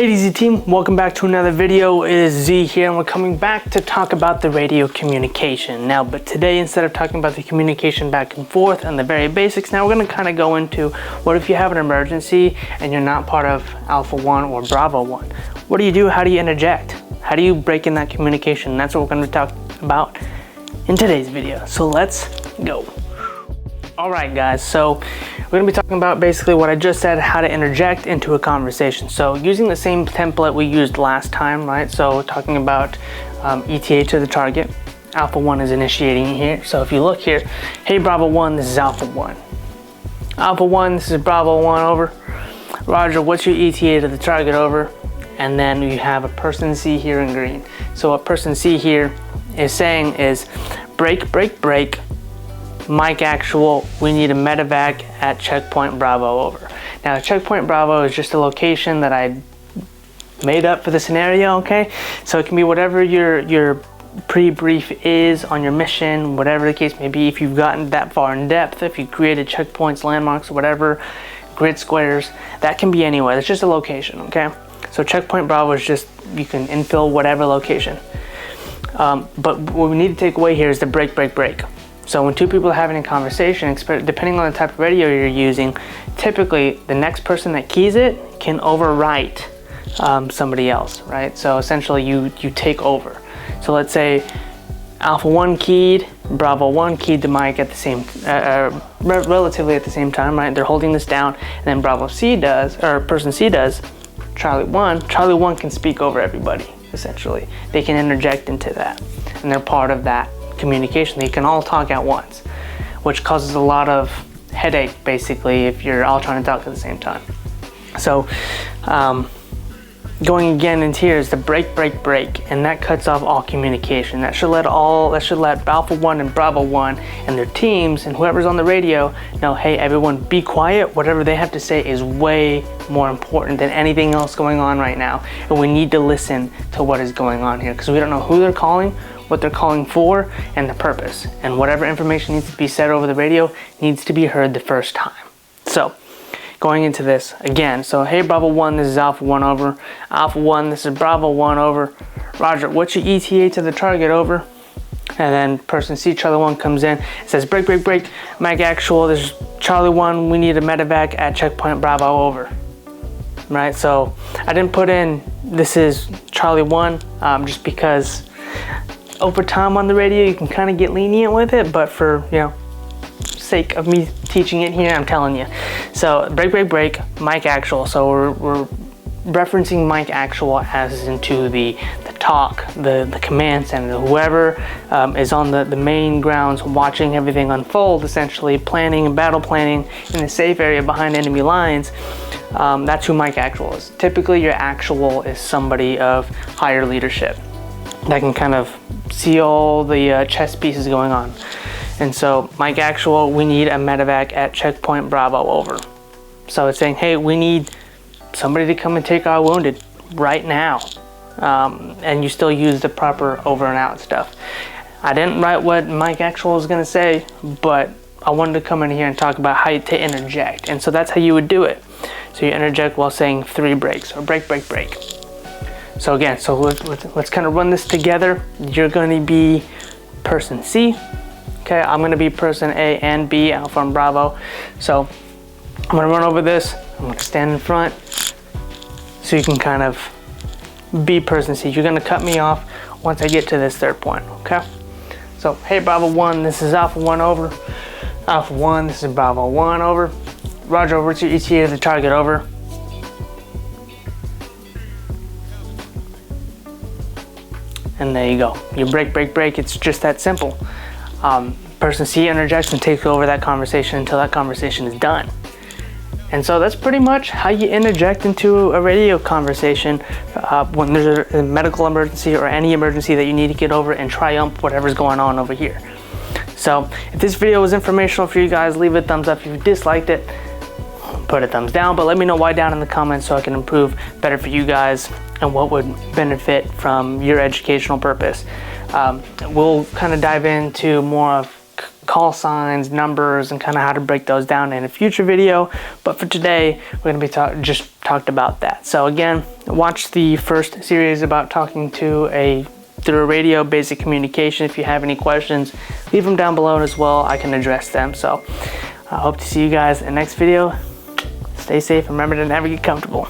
Hey DZ team, welcome back to another video. It is Z here and we're coming back to talk about the radio communication. Now, but today instead of talking about the communication back and forth and the very basics, now we're going to kind of go into what if you have an emergency and you're not part of Alpha 1 or Bravo 1. What do you do? How do you interject? How do you break in that communication? That's what we're going to talk about in today's video. So let's go. Alright guys, so we're going to be talking about basically what I just said, how to interject into a conversation. So using the same template we used last time, right? So talking about ETA to the target, Alpha 1 is initiating here. So if you look here, hey Bravo 1, this is Alpha 1. Alpha 1, this is Bravo 1, over. Roger, what's your ETA to the target, over? And then you have a person C here in green. So what person C here is saying is break, break, break. Mike actual, we need a medevac at checkpoint Bravo, over. Now checkpoint Bravo is just a location that I made up for the scenario, okay? So it can be whatever your pre-brief is on your mission, whatever the case may be. If you've gotten that far in depth, if you created checkpoints, landmarks, whatever, grid squares, that can be anywhere. It's just a location, okay? So checkpoint Bravo is just, you can infill whatever location. But what we need to take away here is the break, break, break. So when two people are having a conversation, depending on the type of radio you're using, typically the next person that keys it can overwrite somebody else, right? So essentially you take over. So let's say Alpha 1 keyed, Bravo 1 keyed the mic at the same, relatively at the same time, right? They're holding this down, and then Bravo C does, or person C does, Charlie 1 can speak over everybody, essentially. They can interject into that, and they're part of that communication. They can all talk at once, which causes a lot of headache basically if you're all trying to talk at the same time. So going again into here is the break, break, break, and that cuts off all communication. That should let Alpha 1 and Bravo 1 and their teams and whoever's on the radio know, hey everyone, be quiet. Whatever they have to say is way more important than anything else going on right now, and we need to listen to what is going on here because we don't know who they're calling, what they're calling for, and the purpose. And whatever information needs to be said over the radio needs to be heard the first time. So going into this again, so hey Bravo 1, this is Alpha 1, over. Alpha 1, this is Bravo 1, over. Roger, what's your ETA to the target, over? And then person C, Charlie 1 comes in, says break, break, break, Mike actual, this is Charlie 1, we need a medevac at checkpoint Bravo, over. Right, so I didn't put in this is Charlie 1 just because over time on the radio you can kind of get lenient with it, but for sake of me teaching it here, I'm telling you. So break, break, break, Mike actual. So we're referencing Mike actual as into the talk, the command center, whoever is on the main grounds watching everything unfold, essentially planning and battle planning in a safe area behind enemy lines. That's who Mike actual is. Typically your actual is somebody of higher leadership that can kind of see all the chess pieces going on. And so Mike actual, we need a medevac at checkpoint Bravo, over. So it's saying, hey, we need somebody to come and take our wounded right now. And you still use the proper over and out stuff. I didn't write what Mike actual was going to say, but I wanted to come in here and talk about how to interject. And so that's how you would do it. So you interject while saying 3 breaks, or break, break, break. So again, so let's kind of run this together. You're going to be person C. Okay, I'm going to be person A and B, Alpha and Bravo. So I'm going to run over this. I'm going to stand in front so you can kind of be person C. You're going to cut me off once I get to this third point, okay? So, hey Bravo 1, this is Alpha 1, over. Alpha 1, this is Bravo 1, over. Roger, what's your ETA to the target, over? And there you go. You break, break, break. It's just that simple. Person C interjects and takes over that conversation until that conversation is done. And so that's pretty much how you interject into a radio conversation when there's a medical emergency or any emergency that you need to get over and triumph whatever's going on over here. So if this video was informational for you guys, leave a thumbs up. If you disliked it, put a thumbs down, but let me know why down in the comments so I can improve better for you guys and what would benefit from your educational purpose. We'll kind of dive into more of call signs, numbers, and kind of how to break those down in a future video. But for today, we're going to be just talked about that. So again, watch the first series about talking to through a radio, basic communication. If you have any questions, leave them down below as well. I can address them. So I hope to see you guys in the next video. Stay safe. Remember to never get comfortable.